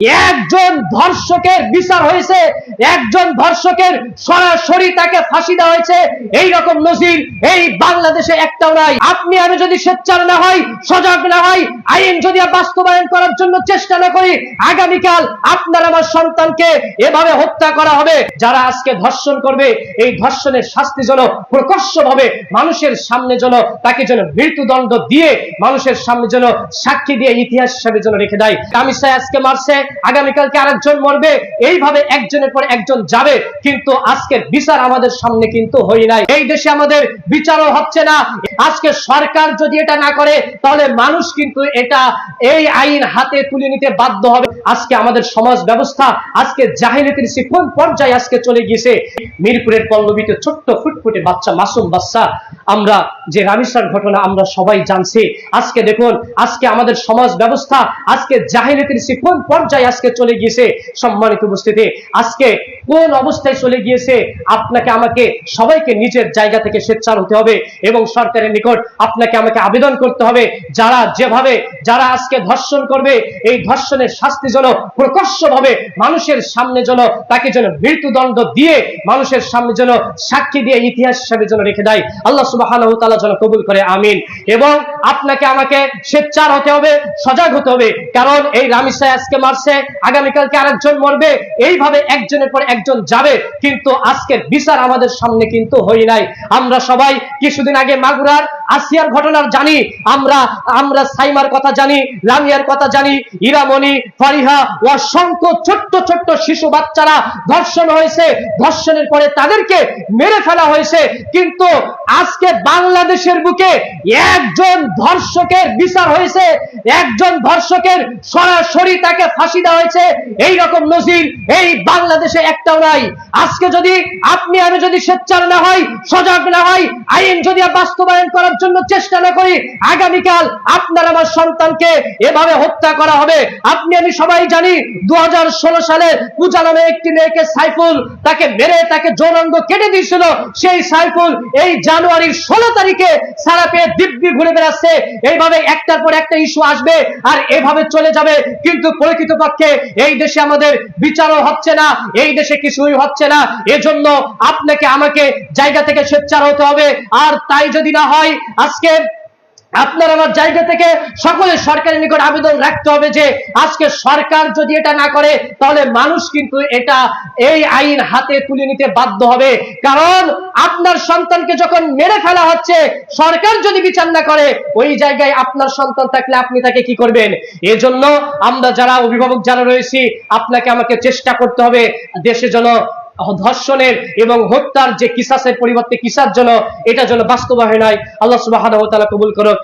একজন ধর্ষকের বিচার হয়েছে, একজন ধর্ষকের সরাসরি তাকে ফাঁসি দেওয়া হয়েছে। এই রকম নজির এই বাংলাদেশে একটাও নাই। আপনি আমি যদি সোচ্চার না হই, সজাগ না হই, আইন যদি বাস্তবায়ন করার জন্য চেষ্টা না করি, আগামীকাল আপনার আমার সন্তানকে এভাবে হত্যা করা হবে। যারা আজকে ধর্ষণ করবে, এই ধর্ষণের শাস্তি যেন প্রকাশ্যভাবে মানুষের সামনে যেন তাকে যেন মৃত্যুদণ্ড দিয়ে মানুষের সামনে যেন সাক্ষী দিয়ে ইতিহাস হিসাবে যেন রেখে দেয়। কামিসায় আজকে মারছে, আগামীকালকে আরেকজন মরবে, এইভাবে একজনের পর একজন যাবে, কিন্তু আজকের বিচার আমাদের সামনে কিন্তু হয় নাই। এই দেশে আমাদের বিচারও হচ্ছে না। আজকে সরকার যদি এটা না করে, তাহলে মানুষ কিন্তু এটা এই আইন হাতে তুলে নিতে বাধ্য হবে। আজকে আমাদের সমাজ ব্যবস্থা আজকে জাহিলিয়াতের কোন পর্যায়ে আজকে চলে গিয়েছে। মিরপুরের পল্লবীতে ছোট্ট ফুটফুটে বাচ্চা, মাসুম বাচ্চা, আমরা যে রামিসার ঘটনা আমরা সবাই জানছি। আজকে দেখুন, আজকে আমাদের সমাজ ব্যবস্থা আজকে জাহিলিয়াতের কোন পর্যায়ে আজকে চলে গিয়েছে। সম্মানিত উপস্থিতি, আজকে কোন অবস্থায় চলে গিয়েছে, আপনাকে আমাকে সবাইকে নিজের জায়গা থেকে সোচ্চার হতে হবে এবং সরকারের নিকট আপনাকে আমাকে আবেদন করতে হবে, যারা আজকে ধর্ষণ করবে, এই ধর্ষণের শাস্তি যেন প্রকাশ্যভাবে মানুষের সামনে যেন তাকে যেন মৃত্যুদণ্ড দিয়ে মানুষের সামনে যেন সাক্ষী দিয়ে ইতিহাস হিসাবে যেন রেখে দেয়। আল্লাহ সুবহানাহু ওয়া তাআলা যেন কবুল করে, আমিন। এবং আপনাকে আমাকে সোচ্চার হতে হবে, সজাগ হতে হবে, কারণ এই রামিসায় আজকে মারছে, আগামীকালকে আরেকজন মরবে, এইভাবে একজনের পর একজন যাবে, কিন্তু আজকের বিচার আমাদের সামনে কিন্তু হয় নাই। আমরা সবাই কিছুদিন আগে মাগুরার আসিয়ার ঘটনার জানি, আমরা সাইমার কথা জানি, লামিয়ার কথা জানি, ইরামনি, ফারিহা, অসংখ্য ছোট্ট ছোট্ট শিশু বাচ্চারা ধর্ষণ হয়েছে, ধর্ষণের পরে তাদেরকে মেরে ফেলা হয়েছে, কিন্তু আজকে বাংলাদেশের বুকে একজন ধর্ষকের বিচার হয়েছে, একজন ধর্ষকের সরাসরি তাকে ফাঁসি দেওয়া হয়েছে। এই রকম নজির এই বাংলাদেশে একটাও নাই। আজকে যদি আপনি আমি যদি সোচ্চার না হই, সজাগ না হই, আইন যদি বাস্তবায়ন করার জন্য চেষ্টা না করি, আগামীকাল আপনার আমার সন্তানকে এভাবে হত্যা করা হবে। আপনি আমি সবাই জানি 2016 সালে পূজা নামে একটি মেয়েকে সাইফুল তাকে মেরে তাকে যৌনাঙ্গ কেটে দিয়েছিল। সেই সাইফুল এই জানুয়ারির 16 তারিখে সারা পেয়ে দিব্যি ঘুরে বেড়াচ্ছে। এইভাবে একটার পর একটা ইস্যু আসবে আর এভাবে চলে যাবে, কিন্তু প্রকৃতপক্ষে এই দেশে আমাদের বিচারও হচ্ছে না, এই দেশে কিছুই হচ্ছে না। এজন্য আপনাকে আমাকে জায়গা থেকে সোচ্চার হতে হবে। আর তাই যদি না হয়, আজকে আপনার আমার জায়গা থেকে সকলের সরকারের নিকট আবেদন রাখতে হবে যে আজকে সরকার যদি এটা না করে, তাহলে মানুষ কিন্তু এটা এই আইন হাতে তুলে নিতে বাধ্য হবে। কারণ আপনার সন্তানকে যখন মেরে ফেলা হচ্ছে, সরকার যদি বিচার না করে, ওই জায়গায় আপনার সন্তান থাকলে আপনি তাকে কি করবেন? এজন্য আমরা যারা অভিভাবক যারা রয়েছি, আপনাকে আমাকে চেষ্টা করতে হবে দেশে যেন ধর্ষণের এবং হত্যার যে কিসাসের পরিবর্তে কিসাস যেন এটা যেন বাস্তবায়ন হয়। আল্লাহ সুবহানাহু ওয়া তাআলা কবুল করুন।